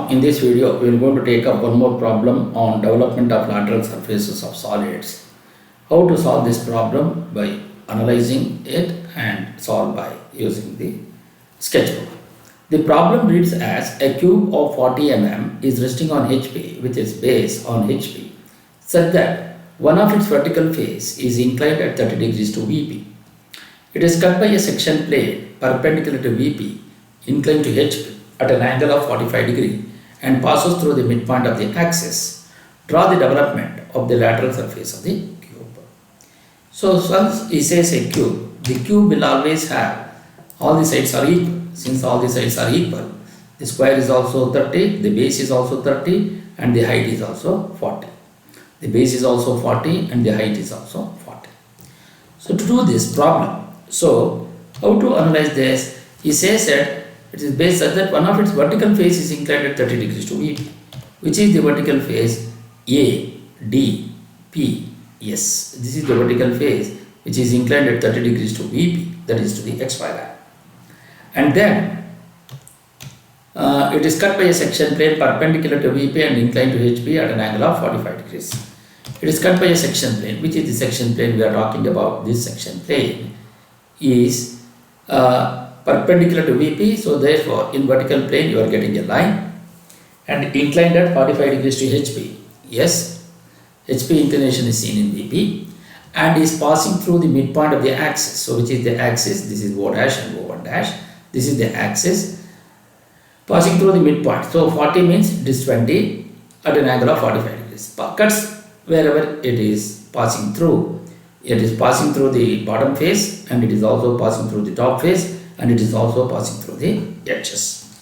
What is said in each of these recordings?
in this video, we are going to take up one more problem on development of lateral surfaces of solids. How to solve this problem by analyzing it and solve by using the sketchbook. The problem reads as a cube of 40 mm is resting on HP with its base on HP such that one of its vertical face is inclined at 30 degrees to VP. It is cut by a section plate perpendicular to VP inclined to HP at an angle of 45 degree and passes through the midpoint of the axis. Draw the development of the lateral surface of the cube. So once he says a cube, the cube will always have all the sides are equal. Since all the sides are equal, the square is also 30, the base is also 30 and the height is also 40. The base is also 40 and the height is also 40. So to do this problem, so how to analyze this? He says that it is based such that one of its vertical face is inclined at 30 degrees to VP. Which is the vertical face? A, D, P, S. This is the vertical face which is inclined at 30 degrees to VP, that is to the XY line. And then it is cut by a section plane perpendicular to VP and inclined to HP at an angle of 45 degrees. It is cut by a section plane. Which is the section plane we are talking about? This section plane is perpendicular to VP, so therefore in vertical plane you are getting a line and inclined at 45 degrees to HP. Yes, HP inclination is seen in VP and is passing through the midpoint of the axis. So which is the axis? This is O dash and O1 dash. This is the axis passing through the midpoint. So 40 means it is 20 at an angle of 45 degrees. Cuts wherever it is passing through. It is passing through the bottom face and it is also passing through the top face and it is also passing through the edges.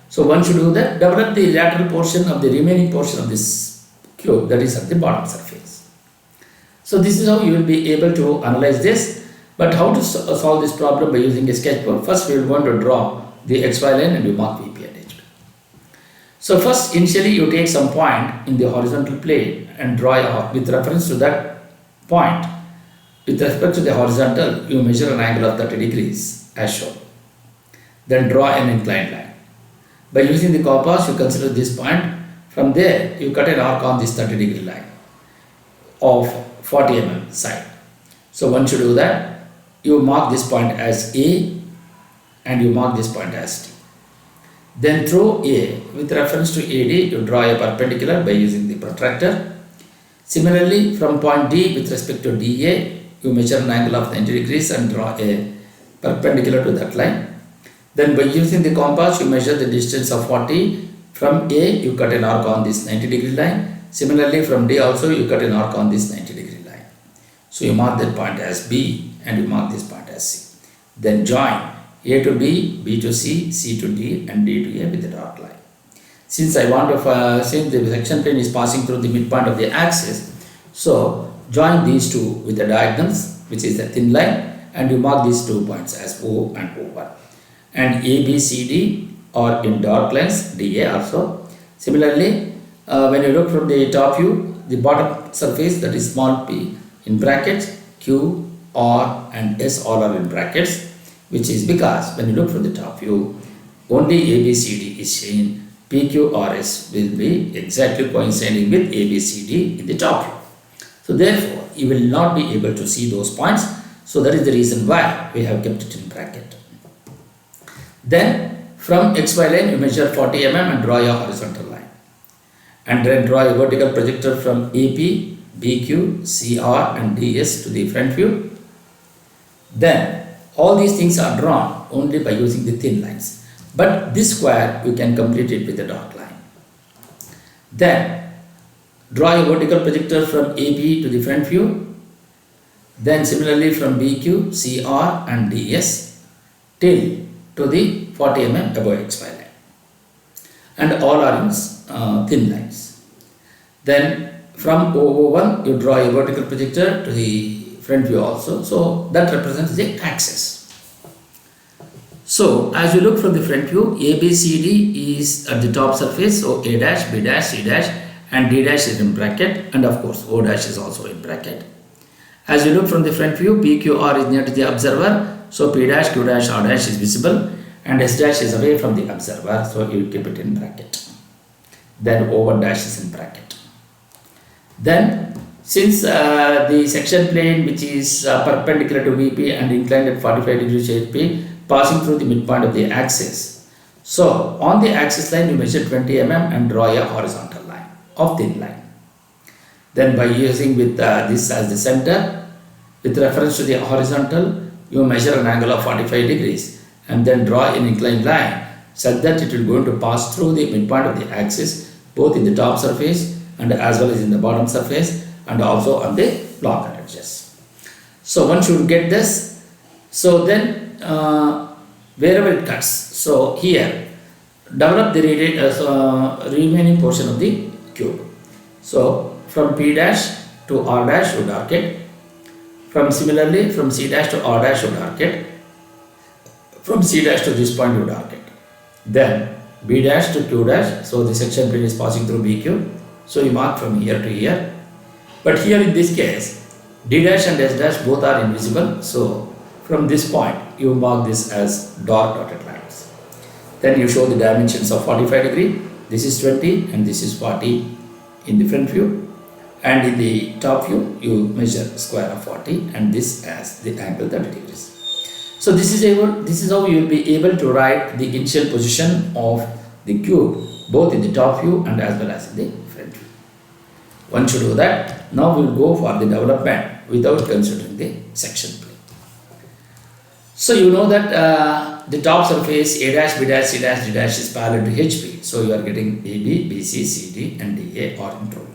So one should do that. Develop the lateral portion of the remaining portion of this cube, that is at the bottom surface. So this is how you will be able to analyze this. But how to solve this problem by using a sketchbook? First we will want to draw the XY line and you mark VP and HP. So first initially you take some point in the horizontal plane and draw with reference to that point. With respect to the horizontal, you measure an angle of 30 degrees as shown. Then draw an inclined line. By using the compass you consider this point. From there you cut an arc on this 30 degree line of 40 mm side. So one should do that. You mark this point as A and you mark this point as T. Then through A, with reference to AD, you draw a perpendicular by using the protractor. Similarly, from point D with respect to DA, you measure an angle of 90 degrees and draw a perpendicular to that line. Then by using the compass, you measure the distance of 40. From A, you cut an arc on this 90 degree line. Similarly, from D also, you cut an arc on this 90 degree line. So you mark that point as B and you mark this point as C. Then join A to B, B to C, C to D and D to A with the dark line. Since I want to since the section plane is passing through the midpoint of the axis, so join these two with the diagonals, which is the thin line, and you mark these 2 points as O and O1. And A, B, C, D are in dark lines, DA also. Similarly, when you look from the top view, the bottom surface, that is small p in brackets, Q, R and S all are in brackets, which is because when you look from the top view, only ABCD is seen, PQRS will be exactly coinciding with ABCD in the top view. So therefore, you will not be able to see those points. So that is the reason why we have kept it in bracket. Then from XY line, you measure 40 mm and draw a horizontal line. And then draw a vertical projector from AP, BQ, CR and DS to the front view. Then all these things are drawn only by using the thin lines. But this square you can complete it with a dark line. Then draw a vertical projector from AB to the front view. Then similarly from BQ, CR and DS till to the 40 mm above XY line. And all are in thin lines. Then from O1 you draw a vertical projector to the front view also. So that represents the axis. So as you look from the front view, ABCD is at the top surface. So A dash, B dash, C dash and D dash is in bracket, and of course O dash is also in bracket. As you look from the front view, PQR is near to the observer. So P dash, Q dash, R dash is visible and S dash is away from the observer. So you keep it in bracket. then over dash is in bracket. Then since the section plane which is perpendicular to VP and inclined at 45 degrees to HP passing through the midpoint of the axis. So on the axis line you measure 20 mm and draw a horizontal line of thin line. Then by using with this as the center, with reference to the horizontal, you measure an angle of 45 degrees and then draw an inclined line such that it will going to pass through the midpoint of the axis both in the top surface and as well as in the bottom surface and also on the longer edges. So one should get this. So then wherever it cuts, so here develop the remaining portion of the cube. So from P dash to R dash you dark it. Similarly from C dash to R dash you dark it. From C dash to this point you dark it. Then B dash to Q dash, so the section plane is passing through BQ. So you mark from here to here. But here in this case, D dash and S dash both are invisible. So from this point, you mark this as dark dotted lines. Then you show the dimensions of 45 degree. This is 20 and this is 40 in the front view. And in the top view, you measure square of 40 and this as the angle 30 degrees. So this is how you will be able to write the initial position of the cube both in the top view and as well as in the front view. One should do that. Now we will go for the development without considering the section plane. So you know that the top surface A dash, B dash, C dash, D dash is parallel to HP. So you are getting AB, BC, CD and DA are in true length.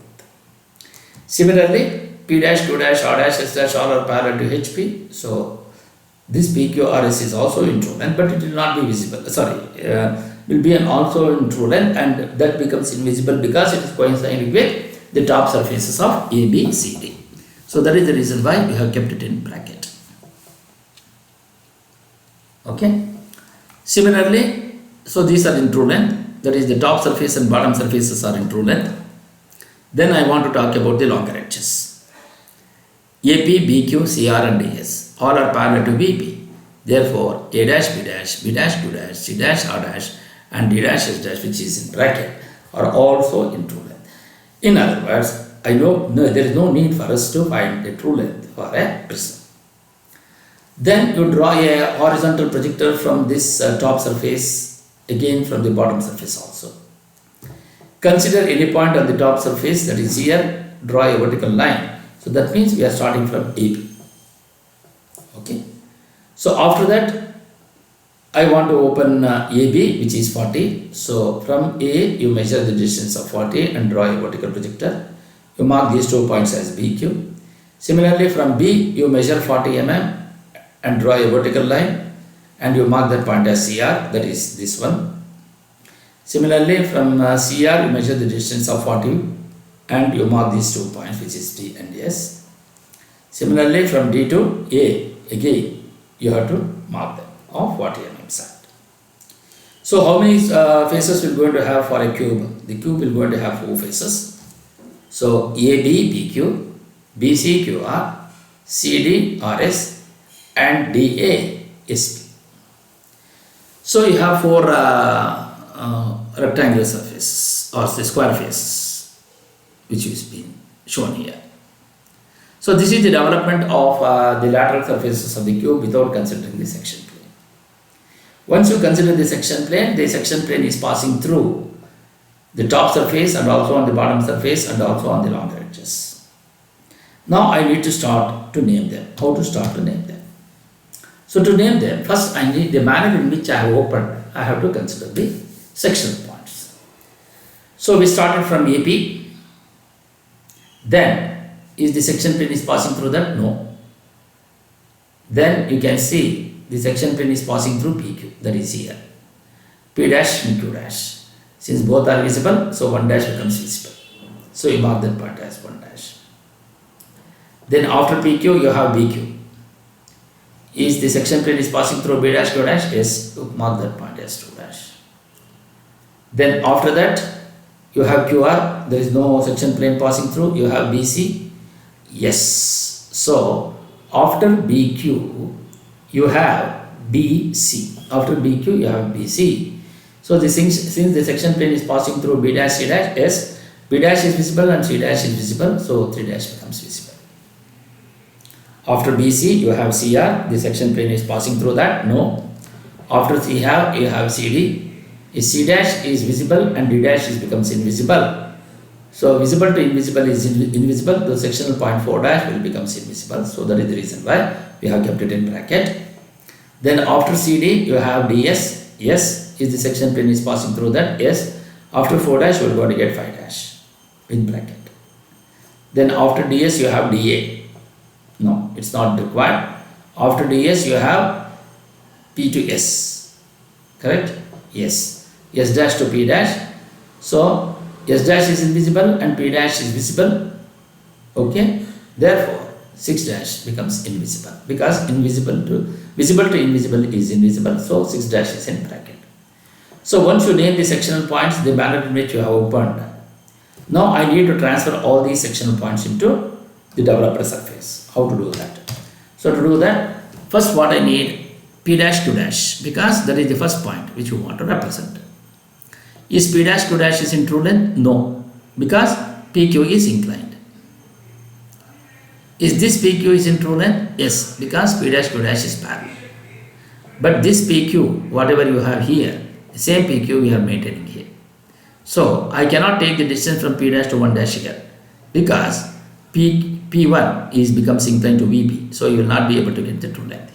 Similarly, P dash, Q dash, R dash, S dash all are parallel to HP. So this PQRS is also in true length, but it will not be visible. Will be also in true length, and that becomes invisible because it is coinciding with the top surfaces of A, B, C, D. So that is the reason why we have kept it in bracket. Okay. Similarly, so these are in true length. That is the top surface and bottom surfaces are in true length. Then I want to talk about the longer edges. AP, BQ, CR and DS all are parallel to BP. Therefore, A dash, B dash, B dash, Q dash, C dash, R dash and D dash, S dash which is in bracket are also in true length. In other words, I know there is no need for us to find the true length for a prism. Then you draw a horizontal projector from this top surface, again from the bottom surface also. Consider any point on the top surface, that is here, draw a vertical line. So that means we are starting from AB. Okay. So after that, I want to open AB which is 40. So from A you measure the distance of 40 and draw a vertical projector. You mark these 2 points as BQ. Similarly from B you measure 40 mm and draw a vertical line and you mark that point as CR, that is this one. Similarly from CR you measure the distance of 40 and you mark these 2 points which is D and S. Similarly from D to A, again you have to mark them of 40 mm side. So how many faces we are going to have for a cube? The cube will going to have 4 faces. So AB, BQ, BC, QR, CD, RS and DA, SP. So you have 4 rectangular surfaces or the square faces which is being shown here. So this is the development of the lateral surfaces of the cube without considering the section plane. Once you consider the section plane is passing through the top surface and also on the bottom surface and also on the longer edges. Now I need to start to name them. How to start to name them? So to name them, first I need the manner in which I have opened. I have to consider the sectional points. So we started from AP. Then is the section plane is passing through that? No. Then you can see the section plane is passing through PQ, that is here. P dash and Q dash. Since both are visible, so 1 dash becomes visible. So you mark that point as 1 dash. Then after PQ you have BQ. Is the section plane is passing through B dash, Q dash? Yes, you mark that point as 2 dash. Then after that you have QR, there is no section plane passing through, you have BC. Yes, so after BQ you have BC, after BQ you have BC. So since the section plane is passing through B dash C dash, yes, B dash is visible and C dash is visible, so 3 dash becomes visible. After BC you have CR, the section plane is passing through that, no. After you have CD, if C dash is visible and D dash becomes invisible. So visible to invisible is invisible, the sectional point 4 dash will becomes invisible. So that is the reason why we have kept it in bracket. Then after CD you have DS, yes, if the section plane is passing through that, yes. After 4 dash you will go to get 5 dash in bracket. Then after DS you have DA, no, it's not required. After DS you have P to S, correct? Yes, S dash to P dash. So S dash is invisible and P dash is visible, okay? Therefore 6 dash becomes invisible, because visible to invisible is invisible, so 6 dash is in bracket. So once you name the sectional points, the manner in which you have opened, now I need to transfer all these sectional points into the developer surface. How to do that? So to do that, first what I need, P dash to dash, because that is the first point which you want to represent. Is P dash to dash is in true length? No, because PQ is inclined. Is this PQ is in true length? Yes, because P dash to dash is parallel. But this PQ, whatever you have here, the same PQ we are maintaining here. So I cannot take the distance from P dash to 1 dash here, because P1 becomes inclined to VP, so you will not be able to get the true length.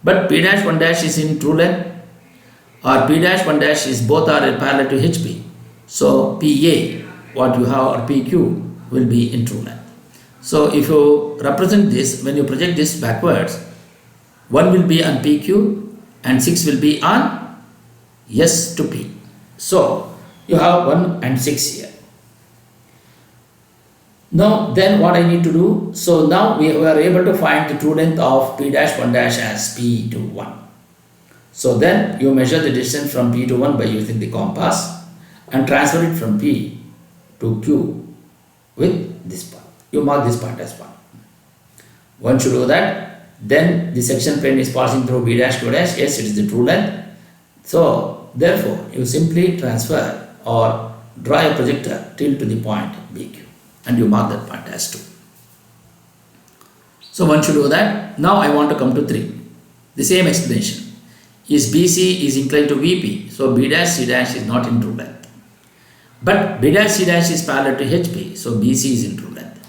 But P dash 1 dash is in true length, or P dash 1 dash is both are parallel to HP. So PA, what you have, or PQ will be in true length. So if you represent this, when you project this backwards, 1 will be on PQ and 6 will be on S to P. So you have 1 and 6 here. Now then what I need to do, so now we are able to find the true length of P dash 1 dash as P to 1. So then you measure the distance from P to 1 by using the compass and transfer it from P to Q with this point. You mark this point as 1. Once you do that, then the section plane is passing through B dash to dash, yes, it is the true length. So therefore you simply transfer or draw a projector till to the point BQ and you mark that point as 2. So once you do that, now I want to come to 3. The same explanation. Is BC is inclined to VP, so B dash C dash is not in true length. But B dash C dash is parallel to HP, so BC is in true length.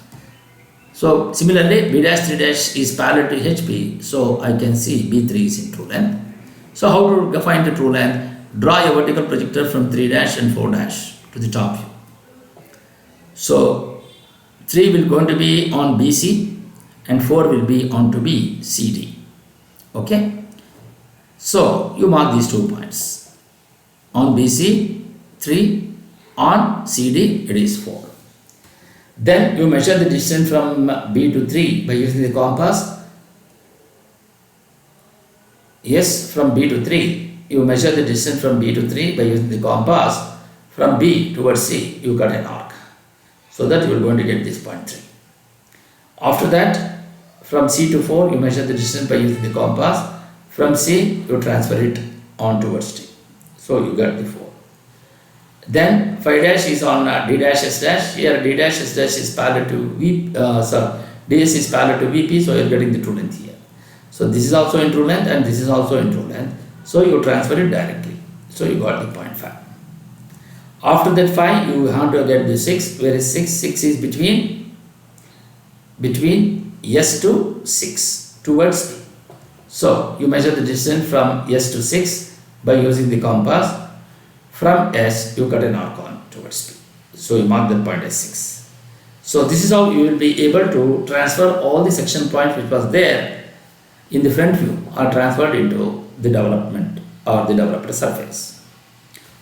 So similarly, B dash 3 dash is parallel to HP, so I can see B3 is in true length. So how to find the true length? Draw a vertical projector from 3 dash and 4 dash to the top view. So 3 will going to be on BC and 4 will be on to be CD. Okay. So you mark these 2 points. On BC 3, on CD it is 4. Then you measure the distance from B to 3 by using the compass. Yes, from B to 3 you measure the distance from B to 3 by using the compass. From B towards C you cut an arc, so that you are going to get this point 3. After that, from C to 4 you measure the distance by using the compass. From C you transfer it on towards D, so you got the 4. Then 5 dash is on D dash S dash. Here D dash S dash is parallel to DS is parallel to VP, so you are getting the true length here. So this is also in true length and this is also in true length, so you transfer it directly, so you got the point 5. After that 5 you have to get the 6, where is 6 is between S to 6 towards P. So you measure the distance from S to 6 by using the compass. From S you cut an arc on towards P, so you mark that point as 6. So this is how you will be able to transfer all the section points which was there in the front view are transferred into the development or the developer surface.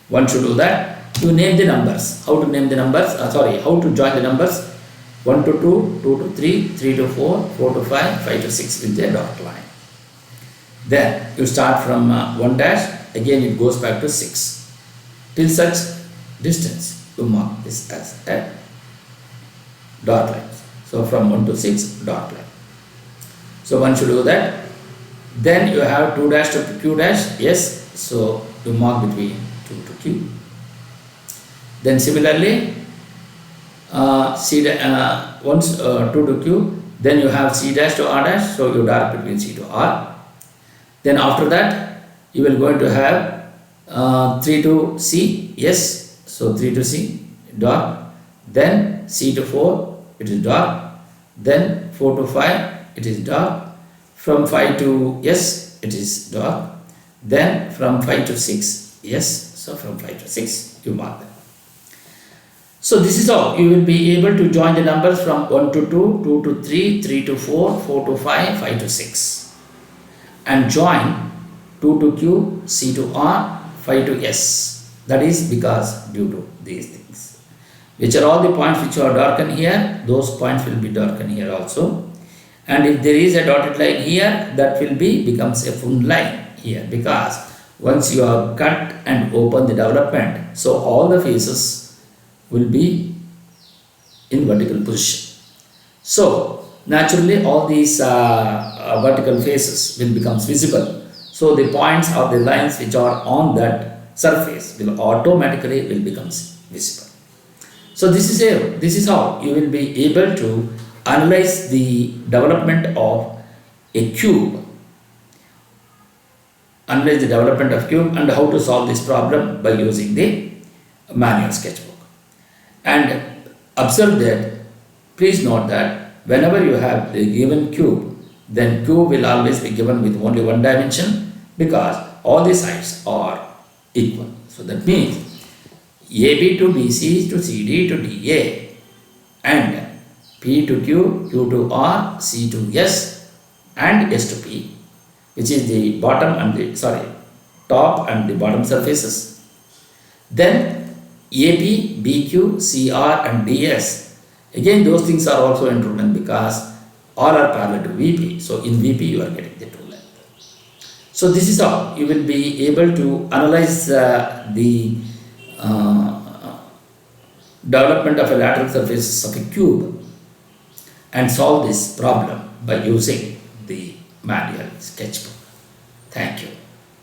Once you do that, you name the numbers. How to name the numbers? How to join the numbers? 1 to 2, 2 to 3, 3 to 4, 4 to 5, 5 to 6 with a dot line. Then you start from 1 dash, again it goes back to 6. Till such distance, you mark this as a dot line. So from 1 to 6, dot line. So once you do that, then you have 2 dash to Q dash, yes, so you mark between 2 to Q. Then similarly, once 2 to Q, then you have C dash to R dash, so you dot between C to R. Then after that, you will going to have 3 to C, yes, so 3 to C dot, then C to 4, it is dot, then 4 to 5, it is dot, from 5 to S, it is dot, then from 5 to 6, yes, so from 5 to 6, you mark them. So this is how you will be able to join the numbers from 1 to 2, 2 to 3, 3 to 4, 4 to 5, 5 to 6, and join 2 to Q, C to R, 5 to S. That is because due to these things. Which are all the points which are darkened here, those points will be darkened here also. And if there is a dotted line here, that will becomes a full line here, because once you have cut and open the development, so all the faces will be in vertical position. So naturally all these vertical faces will become visible. So the points or the lines which are on that surface will automatically become visible. So this is how you will be able to analyze the development of a cube. Analyze the development of cube and how to solve this problem by using the manual sketchbook. And observe that, please note that whenever you have the given cube, then cube will always be given with only one dimension, because all the sides are equal. So that means AB to BC to CD to DA, and P to Q, Q to R, C to S, and S to P, which is the bottom and the top and the bottom surfaces. Then AP, BQ, CR and DS, again those things are also interlinked because all are parallel to VP. So in VP you are getting the true length. So this is how you will be able to analyze the development of a lateral surface of a cube and solve this problem by using the manual sketchbook. Thank you.